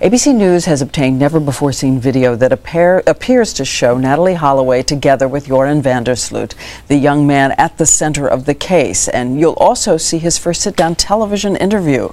ABC News has obtained never-before-seen video that appears to show Natalie Holloway together with Joran Vandersloot, the young man at the center of the case. And you'll also see his first sit-down television interview.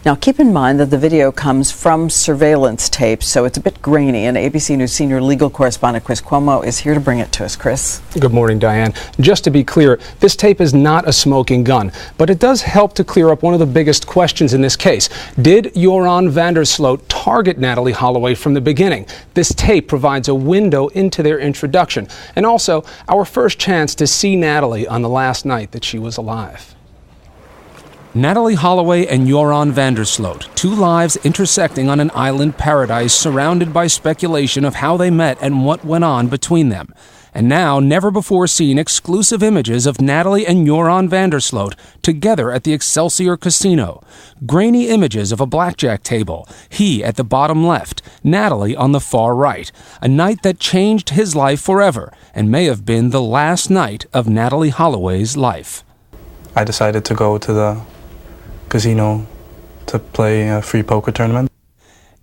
Now, keep in mind that the video comes from surveillance tape, so it's a bit grainy, and ABC News senior legal correspondent Chris Cuomo is here to bring it to us. Chris. Good morning, Diane. Just to be clear, this tape is not a smoking gun, but it does help to clear up one of the biggest questions in this case. Did Joran Vandersloot target Natalie Holloway from the beginning? This tape provides a window into their introduction, and also our first chance to see Natalie on the last night that she was alive. Natalie Holloway and Joran Vandersloot, two lives intersecting on an island paradise surrounded by speculation of how they met and what went on between them. And now, never-before-seen exclusive images of Natalie and Joran Vandersloot together at the Excelsior Casino. Grainy images of a blackjack table, he at the bottom left, Natalie on the far right. A night that changed his life forever and may have been the last night of Natalie Holloway's life. I decided to go to the casino to play a free poker tournament.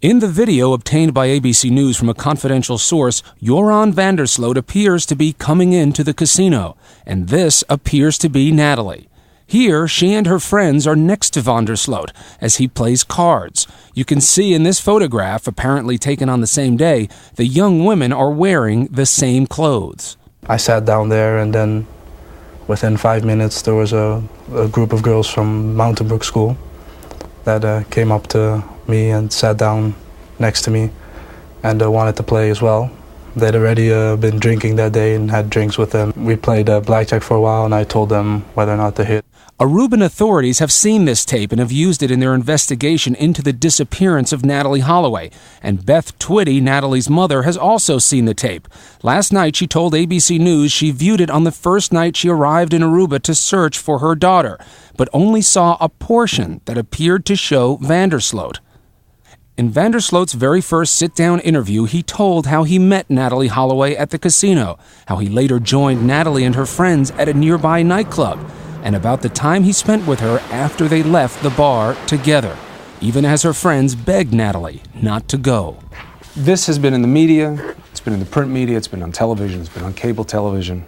In the video obtained by ABC News from a confidential source, Joran Vandersloot appears to be coming into the casino, and this appears to be Natalie. Here, she and her friends are next to Vandersloot as he plays cards. You can see in this photograph, apparently taken on the same day, the young women are wearing the same clothes. I sat down there, and then within 5 minutes there was a group of girls from Mountain Brook School that came up to me and sat down next to me and wanted to play as well. They'd already been drinking that day and had drinks with them. We played blackjack for a while, and I told them whether or not to hit. Aruban authorities have seen this tape and have used it in their investigation into the disappearance of Natalie Holloway. And Beth Twitty, Natalie's mother, has also seen the tape. Last night, she told ABC News she viewed it on the first night she arrived in Aruba to search for her daughter, but only saw a portion that appeared to show Vandersloot. In Vandersloot's very first sit-down interview, he told how he met Natalie Holloway at the casino, how he later joined Natalie and her friends at a nearby nightclub, and about the time he spent with her after they left the bar together, even as her friends begged Natalie not to go. This has been in the media, it's been in the print media, it's been on television, it's been on cable television.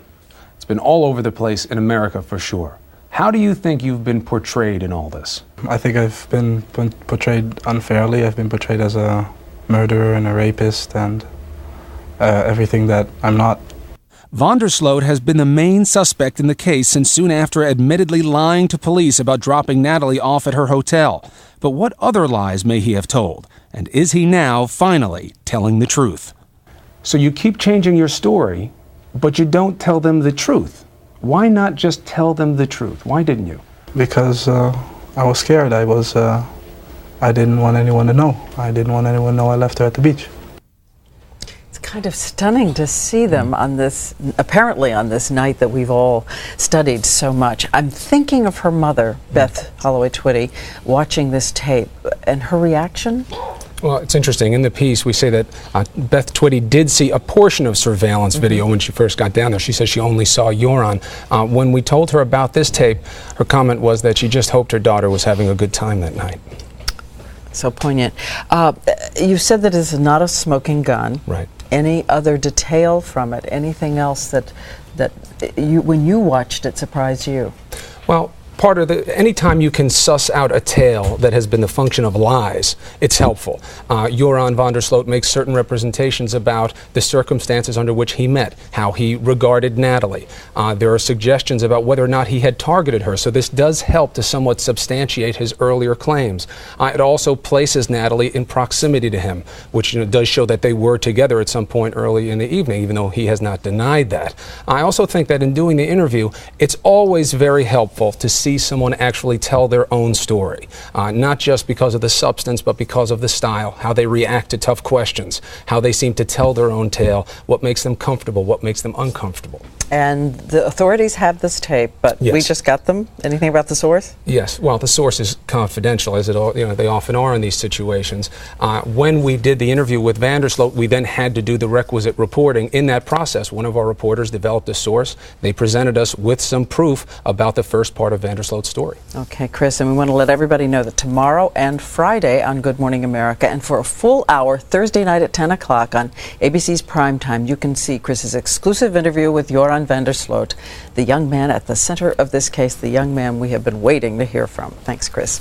It's been all over the place in America for sure. How do you think you've been portrayed in all this? I think I've been portrayed unfairly. I've been portrayed as a murderer and a rapist and everything that I'm not. Vandersloot has been the main suspect in the case since soon after admittedly lying to police about dropping Natalie off at her hotel. But what other lies may he have told? And is he now finally telling the truth? So you keep changing your story, but you don't tell them the truth. Why not just tell them the truth? Why didn't you? Because I was scared. I didn't want anyone to know. I didn't want anyone to know I left her at the beach. It's kind of stunning to see them on this, apparently on this night that we've all studied so much. I'm thinking of her mother, Beth Holloway Twitty, watching this tape, and her reaction. Well, it's interesting. In the piece, we say that Beth Twitty did see a portion of surveillance video when she first got down there. She says she only saw Joran. When we told her about this tape, her comment was that she just hoped her daughter was having a good time that night. So poignant. You said that it's not a smoking gun. Right. Any other detail from it? Anything else that you, when you watched it, surprised you? Well, part of anytime you can suss out a tale that has been the function of lies, it's helpful. Joran Vandersloot makes certain representations about the circumstances under which he met, how he regarded Natalie. There are suggestions about whether or not he had targeted her, so this does help to somewhat substantiate his earlier claims. It also places Natalie in proximity to him, which does show that they were together at some point early in the evening, even though he has not denied that. I also think that in doing the interview, it's always very helpful to see someone actually tell their own story, not just because of the substance, but because of the style, how they react to tough questions, how they seem to tell their own tale, what makes them comfortable, what makes them uncomfortable. And the authorities have this tape, but we Yes. just got them. Anything about the source? Yes. Well, the source is confidential, as they often are in these situations. When we did the interview with Vandersloot, we then had to do the requisite reporting. In that process, one of our reporters developed a source. They presented us with some proof about the first part of Vandersloot's story. Okay, Chris, and we want to let everybody know that tomorrow and Friday on Good Morning America, and for a full hour, Thursday night at 10 o'clock on ABC's Primetime, you can see Chris's exclusive interview with Joran Vandersloot, the young man at the center of this case, the young man we have been waiting to hear from. Thanks, Chris.